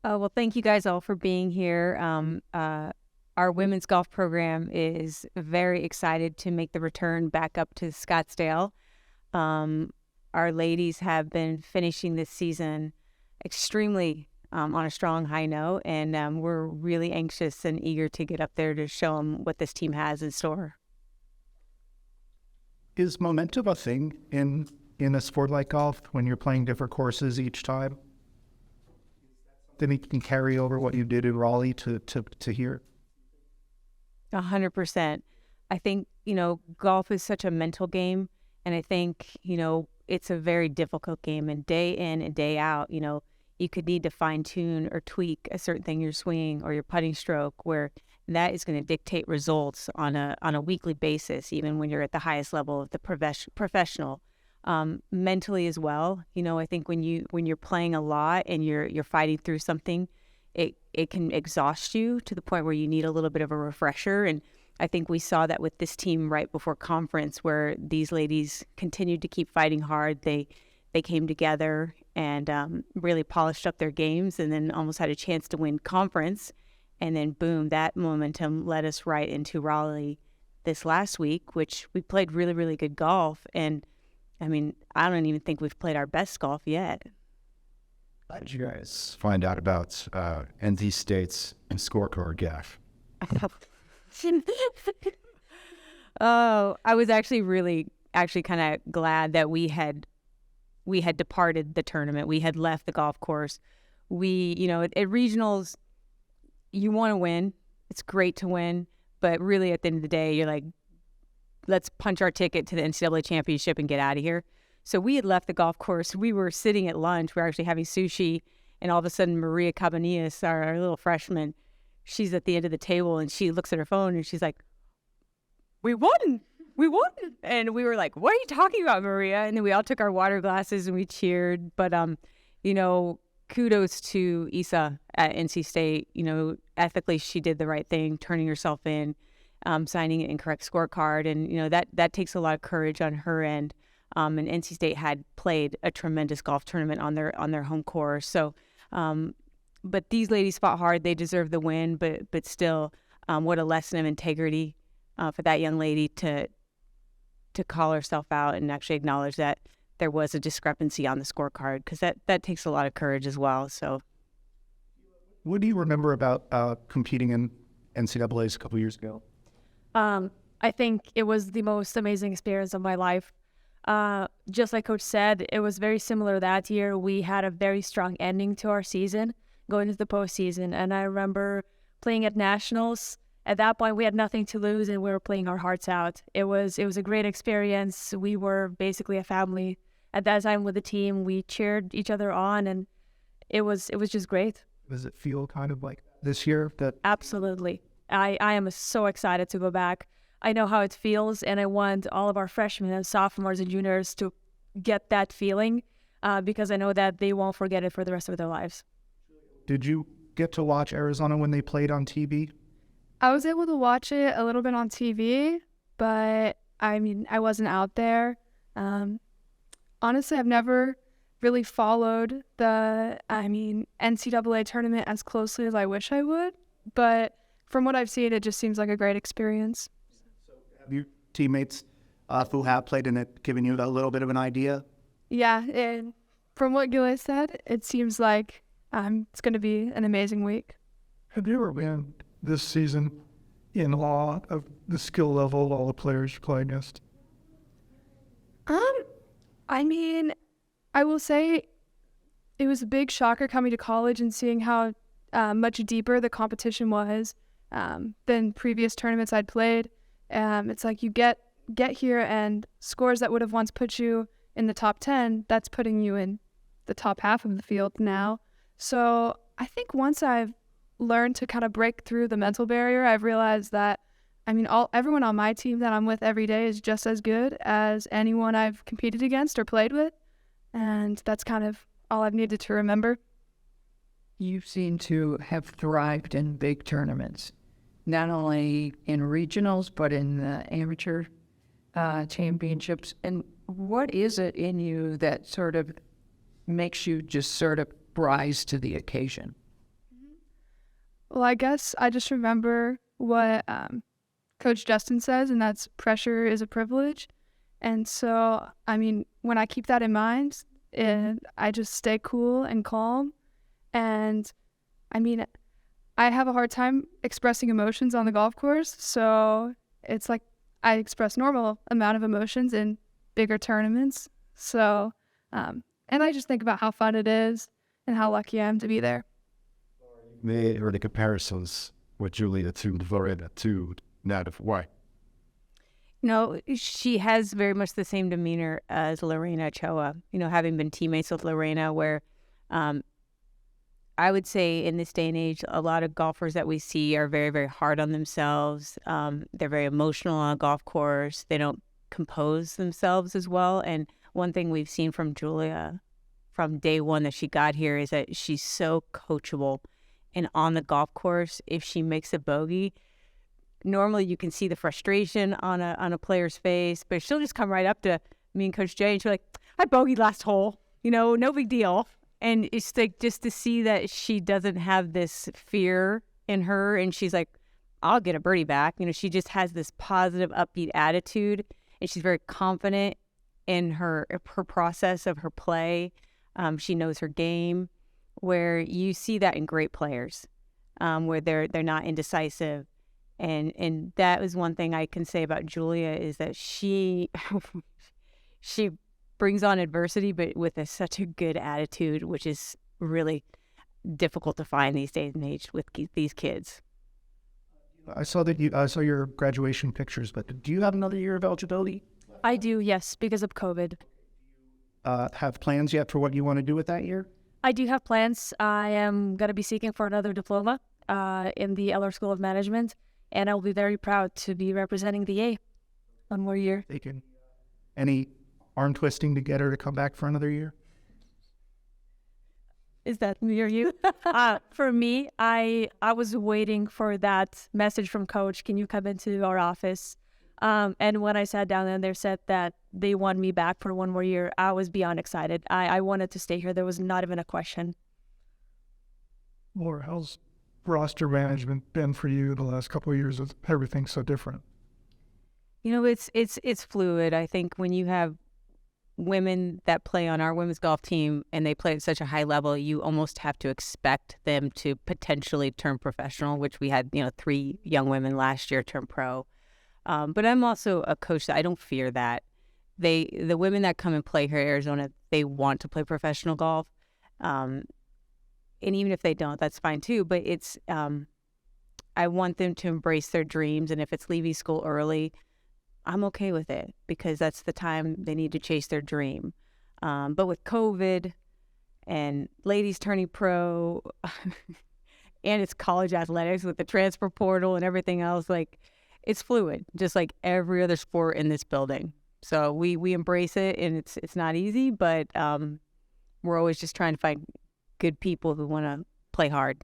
Well, thank you guys all for being here. Our women's golf program is very excited to make the return back up to Scottsdale. Um, our ladies have been finishing this season extremely on a strong high note, and we're really anxious and eager to get up there to show them what this team has in store. Is momentum a thing in a sport like golf when you're playing different courses each time? Then you can carry over what you did in Raleigh to here? 100%. I think, golf is such a mental game, and I think, it's a very difficult game, and day in and day out, you could need to fine tune or tweak a certain thing, your swing or your putting stroke, where that is going to dictate results on a weekly basis, even when you're at the highest level of the professional. Mentally as well, I think when you're playing a lot and you're fighting through something, it can exhaust you to the point where you need a little bit of a refresher. And I think we saw that with this team right before conference, where these ladies continued to keep fighting hard. They came together and really polished up their games, and then almost had a chance to win conference. And then boom, that momentum led us right into Raleigh this last week, which we played really, really good golf. And I mean, I don't even think we've played our best golf yet. How did you guys find out about NC State's scorecard gaff? Oh, I was actually kind of glad that we had departed the tournament. We had left the golf course. At regionals, you want to win. It's great to win, but really at the end of the day, you're like, let's punch our ticket to the NCAA championship and get out of here. So we had left the golf course. We were sitting at lunch. We were actually having sushi. And all of a sudden, Maria Cabanillas, our little freshman, she's at the end of the table and she looks at her phone and she's like, we won. And we were like, what are you talking about, Maria? And then we all took our water glasses and we cheered. But, kudos to Isa at NC State. Ethically, she did the right thing, turning herself in. Signing an incorrect scorecard, and that takes a lot of courage on her end. And NC State had played a tremendous golf tournament on their home course. So, but these ladies fought hard; they deserve the win. But still, what a lesson of integrity for that young lady to call herself out and actually acknowledge that there was a discrepancy on the scorecard, because that takes a lot of courage as well. So, what do you remember about competing in NCAA's a couple years ago? I think it was the most amazing experience of my life. Just like Coach said, it was very similar that year. We had a very strong ending to our season, going into the postseason. And I remember playing at Nationals. At that point, we had nothing to lose, and we were playing our hearts out. It was a great experience. We were basically a family at that time with the team. We cheered each other on, and it was just great. Does it feel kind of like this year? Absolutely. I am so excited to go back. I know how it feels, and I want all of our freshmen and sophomores and juniors to get that feeling because I know that they won't forget it for the rest of their lives. Did you get to watch Arizona when they played on TV? I was able to watch it a little bit on TV, but I wasn't out there. Honestly, I've never really followed the NCAA tournament as closely as I wish I would, but from what I've seen, it just seems like a great experience. So have your teammates who have played in it given you a little bit of an idea? Yeah, and from what Gilles said, it seems like it's going to be an amazing week. Have you ever been this season in awe of the skill level of all the players you play against? I will say it was a big shocker coming to college and seeing how much deeper the competition was than previous tournaments I'd played. It's like you get here and scores that would have once put you in the top 10, that's putting you in the top half of the field now. So I think once I've learned to kind of break through the mental barrier, I've realized that, everyone on my team that I'm with every day is just as good as anyone I've competed against or played with. And that's kind of all I've needed to remember. You seem to have thrived in big tournaments, not only in regionals, but in the amateur championships. And what is it in you that sort of makes you just sort of rise to the occasion? Well, I guess I just remember what Coach Justin says, and that's pressure is a privilege. And so, I mean, when I keep that in mind, I just stay cool and calm. And I mean, I have a hard time expressing emotions on the golf course. So it's like I express normal amount of emotions in bigger tournaments. So, and I just think about how fun it is and how lucky I am to be there. Or the comparisons with Julia to Lorena to Nat, why? No, she has very much the same demeanor as Lorena Ochoa, having been teammates with Lorena, where I would say in this day and age, a lot of golfers that we see are very, very hard on themselves. They're very emotional on a golf course. They don't compose themselves as well. And one thing we've seen from Julia from day one that she got here is that she's so coachable. And on the golf course, if she makes a bogey, normally you can see the frustration on a player's face, but she'll just come right up to me and Coach Jay and she'll be like, I bogeyed last hole, no big deal. And it's like just to see that she doesn't have this fear in her and she's like, I'll get a birdie back. She just has this positive, upbeat attitude and she's very confident in her process of her play. She knows her game, where you see that in great players, where they're not indecisive. And that was one thing I can say about Julia is that she brings on adversity, but with such a good attitude, which is really difficult to find these days and age with these kids. I saw your graduation pictures, but do you have another year of eligibility? I do, yes, because of COVID. Have plans yet for what you want to do with that year? I do have plans. I am going to be seeking for another diploma in the Eller School of Management, and I'll be very proud to be representing the A one more year. Any arm twisting to get her to come back for another year? Is that me or you? For me, I was waiting for that message from Coach. Can you come into our office? And when I sat down and they said that they want me back for one more year, I was beyond excited. I wanted to stay here. There was not even a question. Laura, how's roster management been for you the last couple of years? Everything's so different. It's fluid. I think when you have women that play on our women's golf team and they play at such a high level, you almost have to expect them to potentially turn professional, which we had, 3 young women last year turn pro. But I'm also a coach that I don't fear that. The women that come and play here in Arizona, they want to play professional golf. And even if they don't, that's fine too. But it's, I want them to embrace their dreams. And if it's leaving school early, I'm okay with it because that's the time they need to chase their dream. But with COVID and ladies turning pro and it's college athletics with the transfer portal and everything else, it's fluid, just like every other sport in this building. So we embrace it, and it's not easy, but we're always just trying to find good people who want to play hard.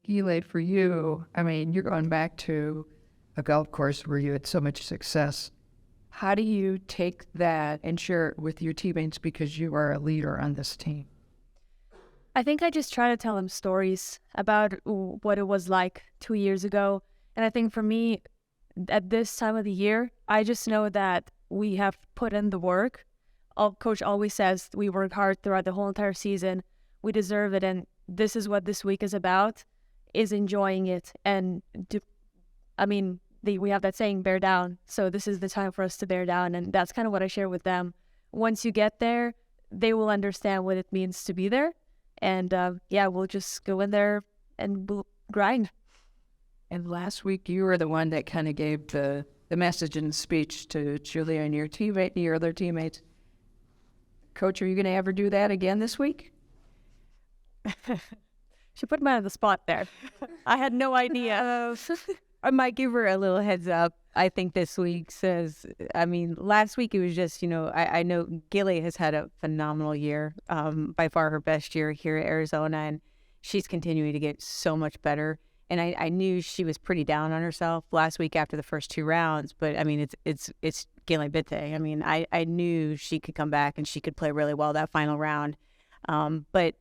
Gile, for you, I mean, you're going back to a golf course where you had so much success. How do you take that and share it with your teammates because you are a leader on this team? I think I just try to tell them stories about what it was like 2 years ago. And I think for me, at this time of the year, I just know that we have put in the work. Coach always says we work hard throughout the whole entire season. We deserve it. And this is what this week is about, is enjoying it. And we have that saying, bear down. So this is the time for us to bear down. And that's kind of what I share with them. Once you get there, they will understand what it means to be there. And we'll just go in there and grind. And last week, you were the one that kind of gave the message and speech to Julia and your teammate and your other teammates. Coach, are you going to ever do that again this week? She put me on the spot there. I had no idea. I might give her a little heads up. I think this week last week it was just, I know Gilly has had a phenomenal year, by far her best year here at Arizona, and she's continuing to get so much better. And I knew she was pretty down on herself last week after the first 2 rounds, but it's Gilly Bitte. I knew she could come back and she could play really well that final round. But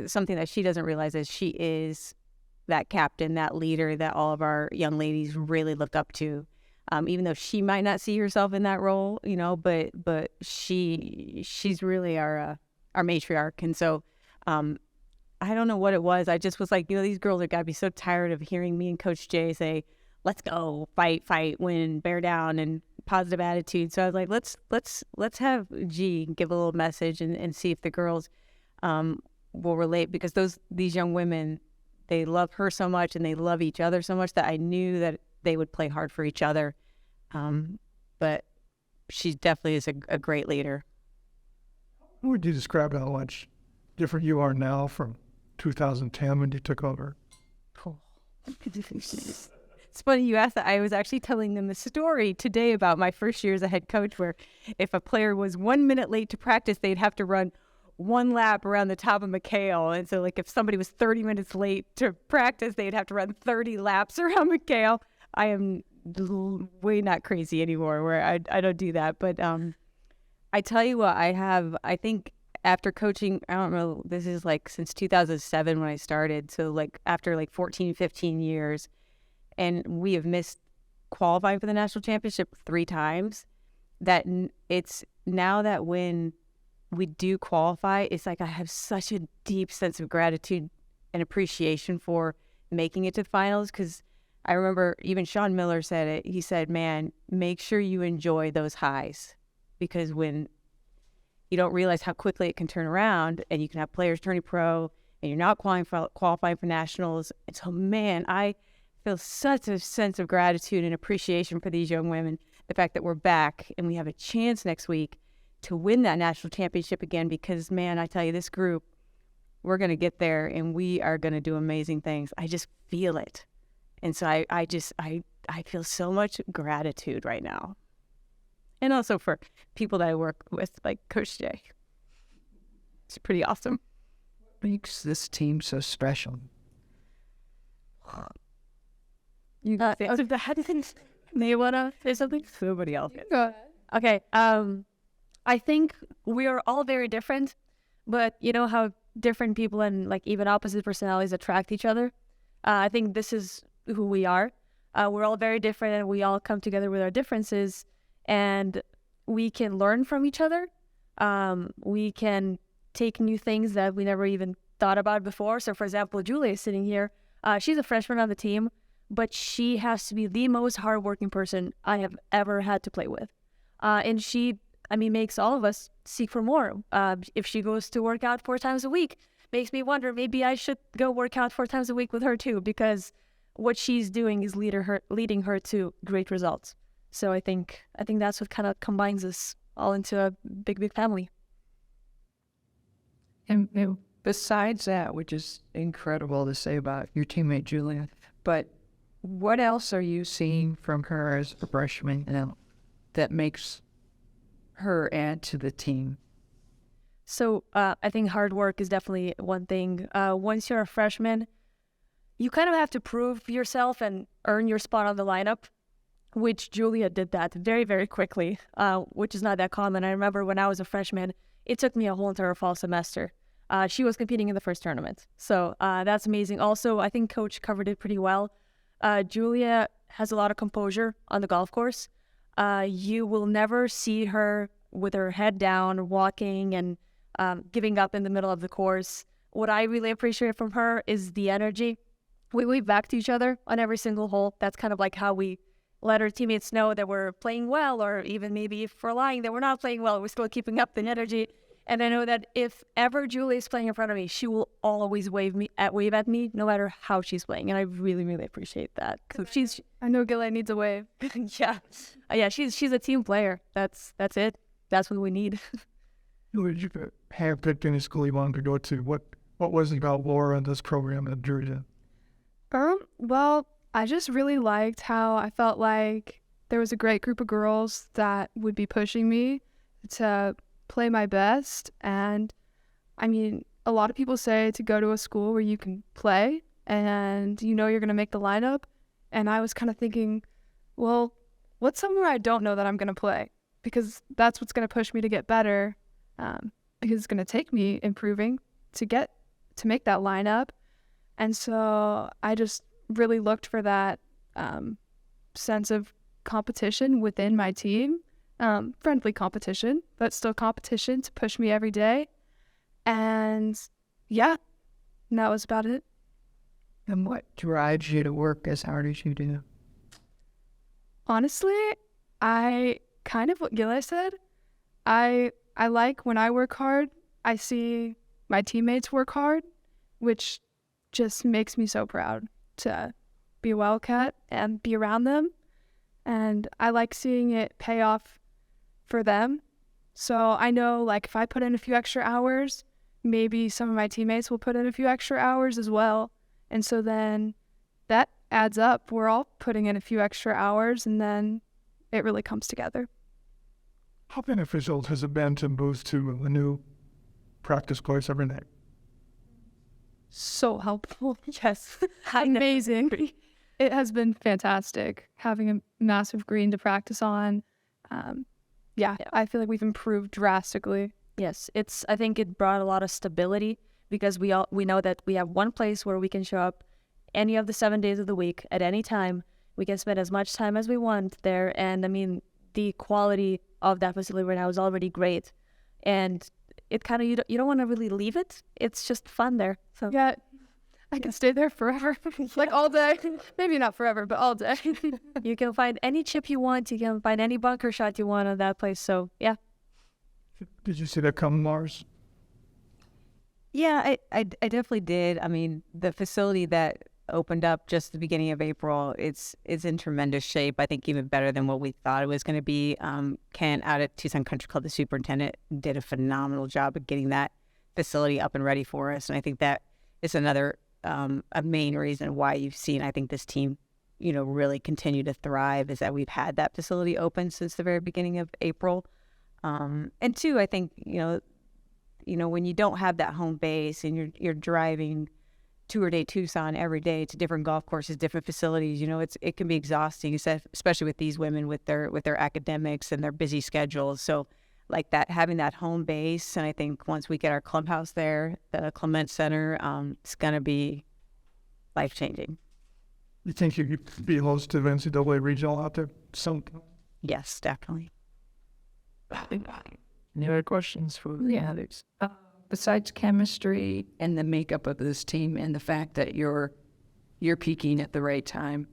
something that she doesn't realize is she is that captain, that leader that all of our young ladies really look up to. Even though she might not see herself in that role, but she's really our matriarch. And so I don't know what it was. I just was like, these girls are gotta be so tired of hearing me and Coach Jay say, let's go, fight, win, bear down, and positive attitude. So I was like, let's have G give a little message and see if the girls will relate, because these young women, they love her so much and they love each other so much that I knew that they would play hard for each other. But she definitely is a great leader. How would you describe how much different you are now from 2010 when you took over? It's funny you asked that. I was actually telling them the story today about my first year as a head coach, where if a player was 1 minute late to practice, they'd have to run 1 lap around the top of McHale. And so, like, if somebody was 30 minutes late to practice, they'd have to run 30 laps around McHale. I am way not crazy anymore, where I don't do that. But I tell you what, I think after coaching, I don't know, this is like since 2007 when I started. So like after like 14, 15 years, and we have missed qualifying for the national championship 3 times, that it's now that when we do qualify, it's like I have such a deep sense of gratitude and appreciation for making it to the finals. Because I remember even Sean Miller said it. He said, man, make sure you enjoy those highs, because when you don't realize how quickly it can turn around, and you can have players turning pro and you're not qualifying for nationals. And so, man, I feel such a sense of gratitude and appreciation for these young women. The fact that we're back and we have a chance next week to win that national championship again, because, man, I tell you, this group, we're going to get there and we are going to do amazing things. I just feel it. And so I feel so much gratitude right now. And also for people that I work with, like Coach Jay. It's pretty awesome. What makes this team so special? You got May you want to say something? Somebody else. Okay. I think we are all very different, but you know how different people and like even opposite personalities attract each other? I think this is who we are. We're all very different, and we all come together with our differences, and we can learn from each other. We can take new things that we never even thought about before. So, for example, Julia is sitting here. She's a freshman on the team, but she has to be the most hardworking person I have ever had to play with. And she, makes all of us seek for more. If she goes to work out 4 times a week, makes me wonder, maybe I should go work out 4 times a week with her too, because what she's doing is leading her to great results. So I think that's what kind of combines us all into a big family. And besides that, which is incredible to say about your teammate Julia, but what else are you seeing from her as a freshman that makes her add to the team? So I think hard work is definitely one thing. Once you're a freshman, you kind of have to prove yourself and earn your spot on the lineup, which Julia did that very, very quickly, which is not that common. I remember when I was a freshman, it took me a whole entire fall semester. She was competing in the first tournament. So that's amazing. Also, I think Coach covered it pretty well. Julia has a lot of composure on the golf course. You will never see her with her head down, walking and giving up in the middle of the course. What I really appreciate from her is the energy. We wave back to each other on every single hole. That's kind of like how we let our teammates know that we're playing well, or even maybe if we're lying that we're not playing well, we're still keeping up the energy. And I know that if ever Julie is playing in front of me, she will always wave at me, no matter how she's playing. And I really, really appreciate that. Because I know Gillette needs a wave. yeah, she's a team player. That's it. That's what we need. Who did you have picked any school you wanted to go to? What was it about Laura and this program that drew you? Well, I just really liked how I felt like there was a great group of girls that would be pushing me to play my best. And a lot of people say to go to a school where you can play and you know you're going to make the lineup. And I was kind of thinking, well, what's somewhere I don't know that I'm going to play? Because that's what's going to push me to get better. Because it's going to take me improving to make that lineup. And so I just really looked for that sense of competition within my team, friendly competition, but still competition to push me every day. And yeah, and that was about it. And what drives you to work as hard as you do? Honestly, I kind of what Gilly said. I like when I work hard, I see my teammates work hard, which just makes me so proud to be a Wildcat and be around them. And I like seeing it pay off for them. So I know, like, if I put in a few extra hours, maybe some of my teammates will put in a few extra hours as well. And so then that adds up. We're all putting in a few extra hours, and then it really comes together. How beneficial has it been to move to a new practice place every night? So helpful. Yes. Amazing. It has been fantastic having a massive green to practice on. Yeah, I feel like we've improved drastically. Yes, I think it brought a lot of stability because we know that we have one place where we can show up any of the 7 days of the week at any time. We can spend as much time as we want there, and I mean the quality of that facility right now is already great, and it kind of you don't want to really leave it. It's just fun there. So Yeah, I can stay there forever, like all day. Maybe not forever, but all day. you can find any chip you want. You can find any bunker shot you want on that place. So yeah. Did you see that come, Mars? Yeah, I definitely did. I mean, the facility that opened up just at the beginning of April, it's in tremendous shape. I think even better than what we thought it was going to be. Kent out at Tucson Country Club, the superintendent, did a phenomenal job of getting that facility up and ready for us. And I think that is another a main reason why you've seen, I think, this team, really continue to thrive is that we've had that facility open since the very beginning of April. And two, I think, when you don't have that home base and you're driving tour day Tucson every day to different golf courses, different facilities, it can be exhausting, especially with these women with their academics and their busy schedules. So like that, having that home base, and I think once we get our clubhouse there, the Clement Center, it's going to be life-changing. You think you could be host to NCAA regional out there? Yes, definitely. Any other questions for the others? Besides chemistry and the makeup of this team and the fact that you're peaking at the right time,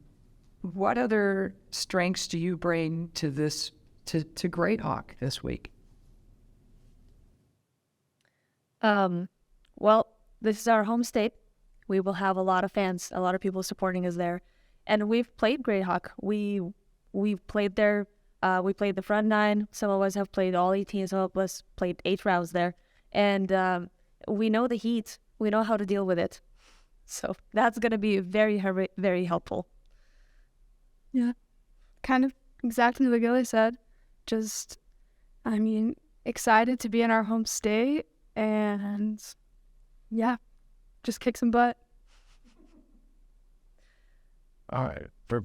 what other strengths do you bring to this to Great Hawk this week? Well, this is our home state. We will have a lot of fans, a lot of people supporting us there, and we've played Great Hawk. We've played there. We played the front nine. Some of us have played all 18. Some of us played 8 rounds there. And we know the heat. We know how to deal with it. So that's going to be very, very helpful. Yeah, kind of exactly what Gilly said. Just, excited to be in our home state and, yeah, just kick some butt. All right, for